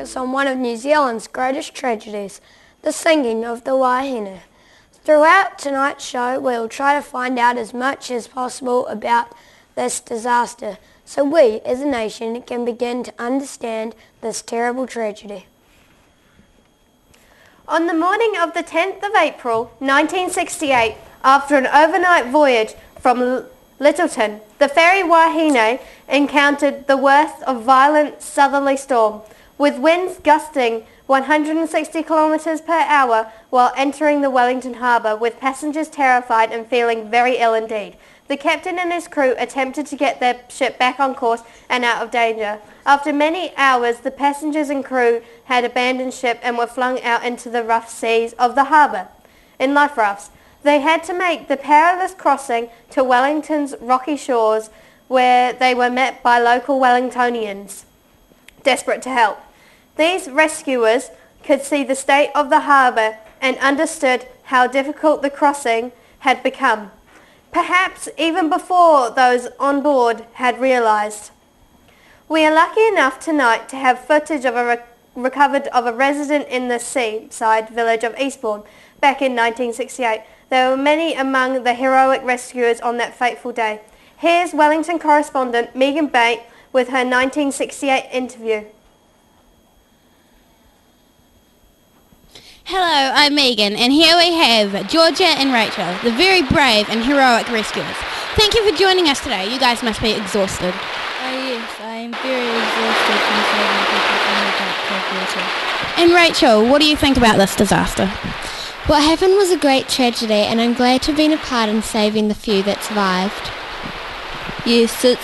focus on one of New Zealand's greatest tragedies, the sinking of the Wahine. Throughout tonight's show, we will try to find out as much as possible about this disaster, so we as a nation can begin to understand this terrible tragedy. On the morning of the 10th of April 1968, after an overnight voyage from Lyttelton, the ferry Wahine encountered the worst of violent southerly storm, with winds gusting 160 kilometres per hour while entering the Wellington harbour, with passengers terrified and feeling very ill indeed. The captain and his crew attempted to get their ship back on course and out of danger. After many hours, the passengers and crew had abandoned ship and were flung out into the rough seas of the harbour in life rafts. They had to make the perilous crossing to Wellington's rocky shores, where they were met by local Wellingtonians, desperate to help. These rescuers could see the state of the harbour and understood how difficult the crossing had become, perhaps even before those on board had realised. We are lucky enough tonight to have footage of recovered of a resident in the seaside village of Eastbourne back in 1968. There were many among the heroic rescuers on that fateful day. Here's Wellington correspondent Megan Bate with her 1968 interview. Hello, I'm Megan, and here we have Georgia and Rachel, the very brave and heroic rescuers. Thank you for joining us today. You guys must be exhausted. Yes, I am very exhausted from saving people from the dark cold water. And Rachel, what do you think about this disaster? What happened was a great tragedy, and I'm glad to have been a part in saving the few that survived. Yes, it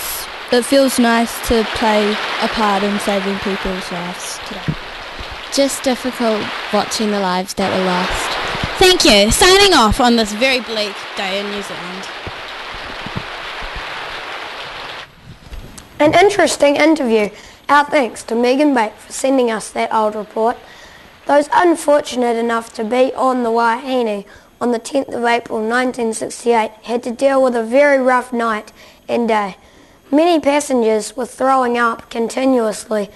feels nice to play a part in saving people's lives today. Just difficult watching the lives that were lost. Thank you. Signing off on this very bleak day in New Zealand. An interesting interview. Our thanks to Megan Bate for sending us that old report. Those unfortunate enough to be on the Wahine on the 10th of April 1968 had to deal with a very rough night and day. Many passengers were throwing up continuously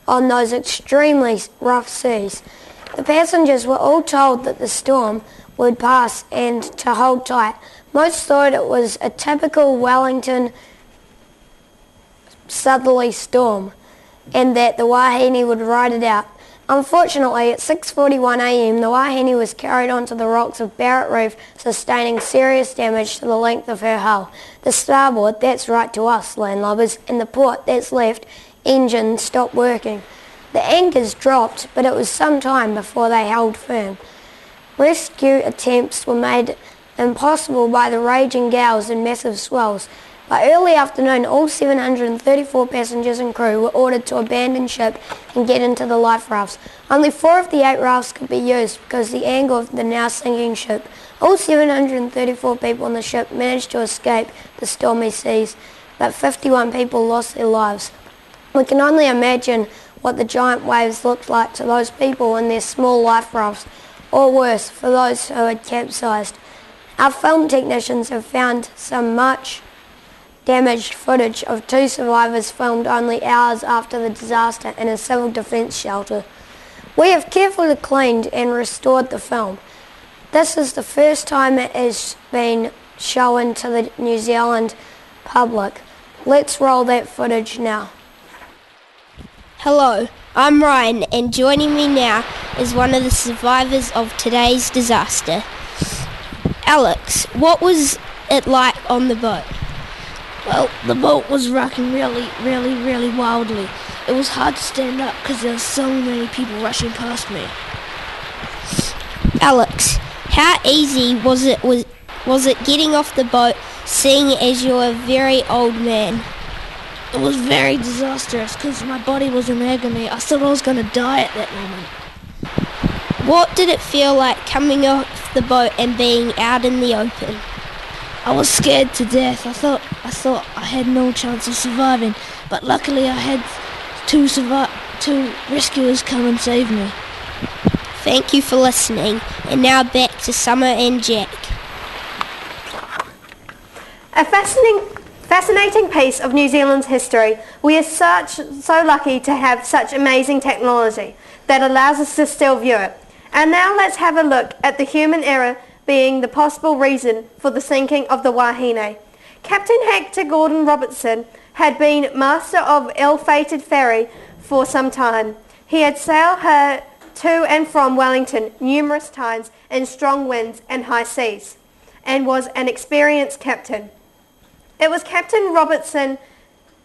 on those extremely rough seas. The passengers were all told that the storm would pass and to hold tight. Most thought it was a typical Wellington southerly storm and that the Wahine would ride it out. Unfortunately, at 6:41 a.m, the Wahine was carried onto the rocks of Barrett Reef, sustaining serious damage to the length of her hull. The starboard, that's right to us landlubbers, and the port, that's left, engine stopped working. The anchors dropped, but it was some time before they held firm. Rescue attempts were made impossible by the raging gales and massive swells. By early afternoon, all 734 passengers and crew were ordered to abandon ship and get into the life rafts. Only 4 of the 8 rafts could be used because of the angle of the now sinking ship. All 734 people on the ship managed to escape the stormy seas, but 51 people lost their lives. We can only imagine what the giant waves looked like to those people in their small life rafts, or worse, for those who had capsized. Our film technicians have found some much damaged footage of 2 survivors filmed only hours after the disaster in a civil defence shelter. We have carefully cleaned and restored the film. This is the first time it has been shown to the New Zealand public. Let's roll that footage now. Hello, I'm Ryan, and joining me now is one of the survivors of today's disaster. Alex, what was it like on the boat? Well, the boat was rocking really wildly. It was hard to stand up because there were so many people rushing past me. Alex, how easy was it getting off the boat, seeing as you're a very old man? It was very disastrous because my body was in agony. I thought I was going to die at that moment. What did it feel like coming off the boat and being out in the open? I was scared to death. I thought I had no chance of surviving, but luckily I had two rescuers come and save me. Thank you for listening, and now back to Summer and Jack. A Fascinating piece of New Zealand's history. We are so lucky to have such amazing technology that allows us to still view it. And now let's have a look at the human error being the possible reason for the sinking of the Wahine. Captain Hector Gordon Robertson had been master of ill-fated ferry for some time. He had sailed her to and from Wellington numerous times in strong winds and high seas, and was an experienced captain. It was Captain Robertson's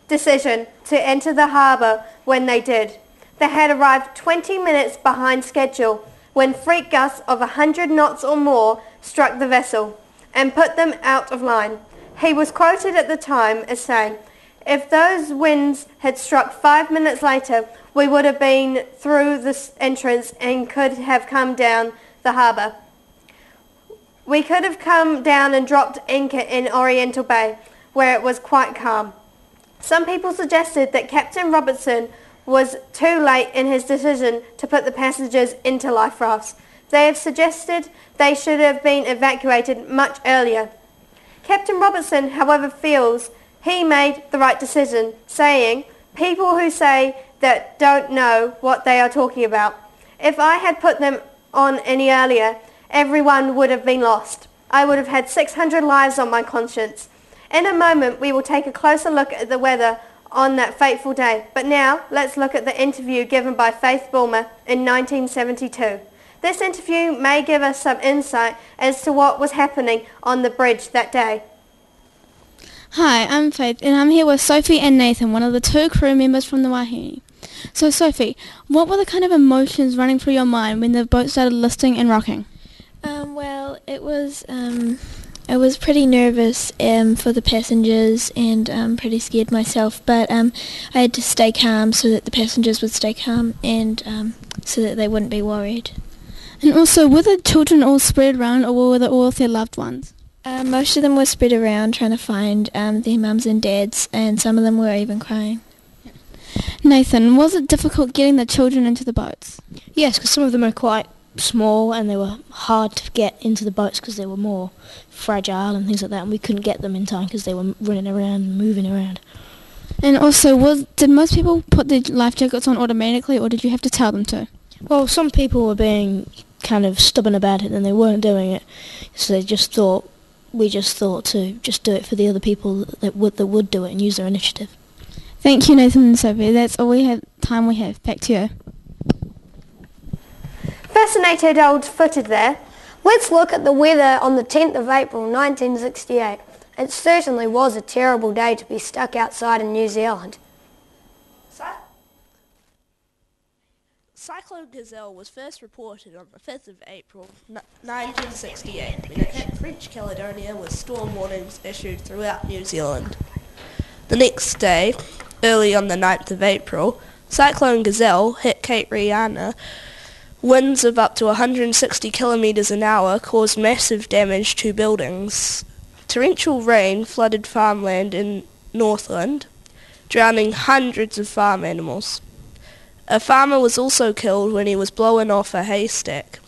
decision to enter the harbour when they did. They had arrived 20 minutes behind schedule when freak gusts of 100 knots or more struck the vessel and put them out of line. He was quoted at the time as saying, "If those winds had struck 5 minutes later, we would have been through this entrance and could have come down the harbour. We could have come down and dropped anchor in Oriental Bay, where it was quite calm." Some people suggested that Captain Robertson was too late in his decision to put the passengers into life rafts. They have suggested they should have been evacuated much earlier. Captain Robertson, however, feels he made the right decision, saying, "People who say that don't know what they are talking about. If I had put them on any earlier, everyone would have been lost. I would have had 600 lives on my conscience." In a moment, we will take a closer look at the weather on that fateful day. But now, let's look at the interview given by Faith Bulmer in 1972. This interview may give us some insight as to what was happening on the bridge that day. Hi, I'm Faith, and I'm here with Sophie and Nathan, one of the 2 crew members from the Wahine. So Sophie, what were the kind of emotions running through your mind when the boat started listing and rocking? Well, it was pretty nervous for the passengers, and pretty scared myself, but I had to stay calm so that the passengers would stay calm, and so that they wouldn't be worried. And also, were the children all spread around, or were they all with their loved ones? Most of them were spread around trying to find their mums and dads, and some of them were even crying. Nathan, was it difficult getting the children into the boats? Yes, because some of them are quite small and they were hard to get into the boats because they were more fragile and things like that, and we couldn't get them in time because they were running around and moving around. And also, did most people put their life jackets on automatically, or did you have to tell them to? Well, some people were being kind of stubborn about it and they weren't doing it, so we just thought to just do it for the other people that would do it and use their initiative. Thank you, Nathan and Sophie. That's all we have. Back to you. Fascinated old footed there. Let's look at the weather on the 10th of April 1968. It certainly was a terrible day to be stuck outside in New Zealand. Cyclone Gazelle was first reported on the 5th of April 1968 when French Caledonia with storm warnings issued throughout New Zealand. The next day, early on the 9th of April, Cyclone Gazelle hit Cape Reinana. Winds of up to 160 kilometres an hour caused massive damage to buildings. Torrential rain flooded farmland in Northland, drowning hundreds of farm animals. A farmer was also killed when he was blown off a haystack.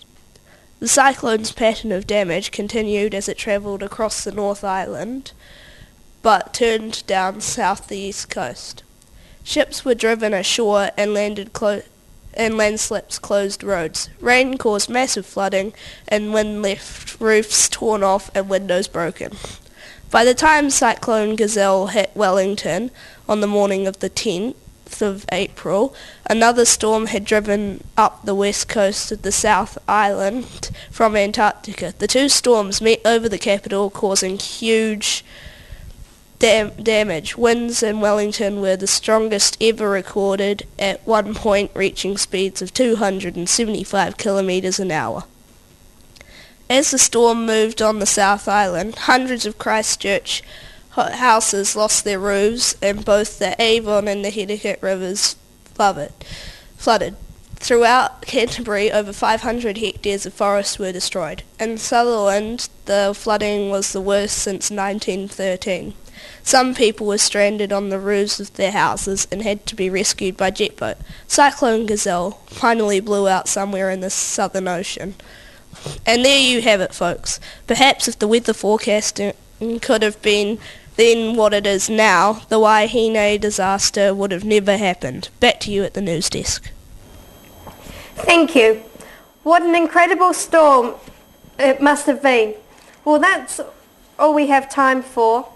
The cyclone's pattern of damage continued as it travelled across the North Island, but turned down south the east coast. Ships were driven ashore and landslips closed roads. Rain caused massive flooding, and wind left roofs torn off and windows broken. By the time Cyclone Gazelle hit Wellington on the morning of the 10th of April, another storm had driven up the west coast of the South Island from Antarctica. The 2 storms met over the capital, causing huge damage. Winds in Wellington were the strongest ever recorded, at one point reaching speeds of 275 kilometres an hour. As the storm moved on the South Island, hundreds of Christchurch houses lost their roofs, and both the Avon and the Hedicat rivers flooded. Throughout Canterbury, over 500 hectares of forest were destroyed. In Sutherland, the flooding was the worst since 1913. Some people were stranded on the roofs of their houses and had to be rescued by jet boat. Cyclone Gazelle finally blew out somewhere in the Southern Ocean. And there you have it, folks. Perhaps if the weather forecasting could have been than what it is now, the Wahine disaster would have never happened. Back to you at the news desk. Thank you. What an incredible storm it must have been. Well, that's all we have time for.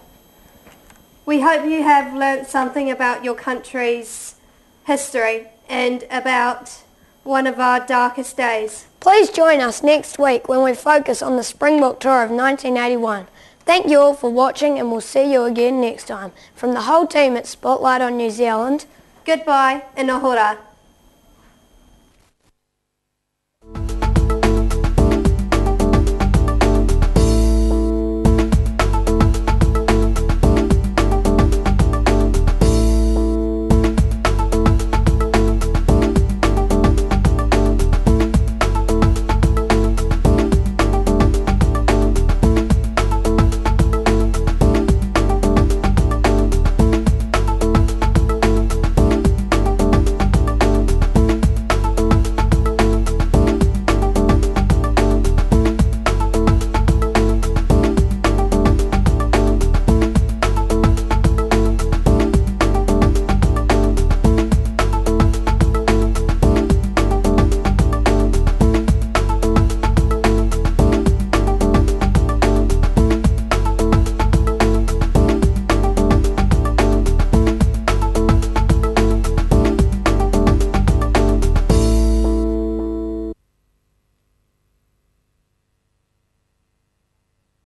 We hope you have learnt something about your country's history and about one of our darkest days. Please join us next week when we focus on the Springbok Tour of 1981. Thank you all for watching, and we'll see you again next time. From the whole team at Spotlight on New Zealand, goodbye and ahora.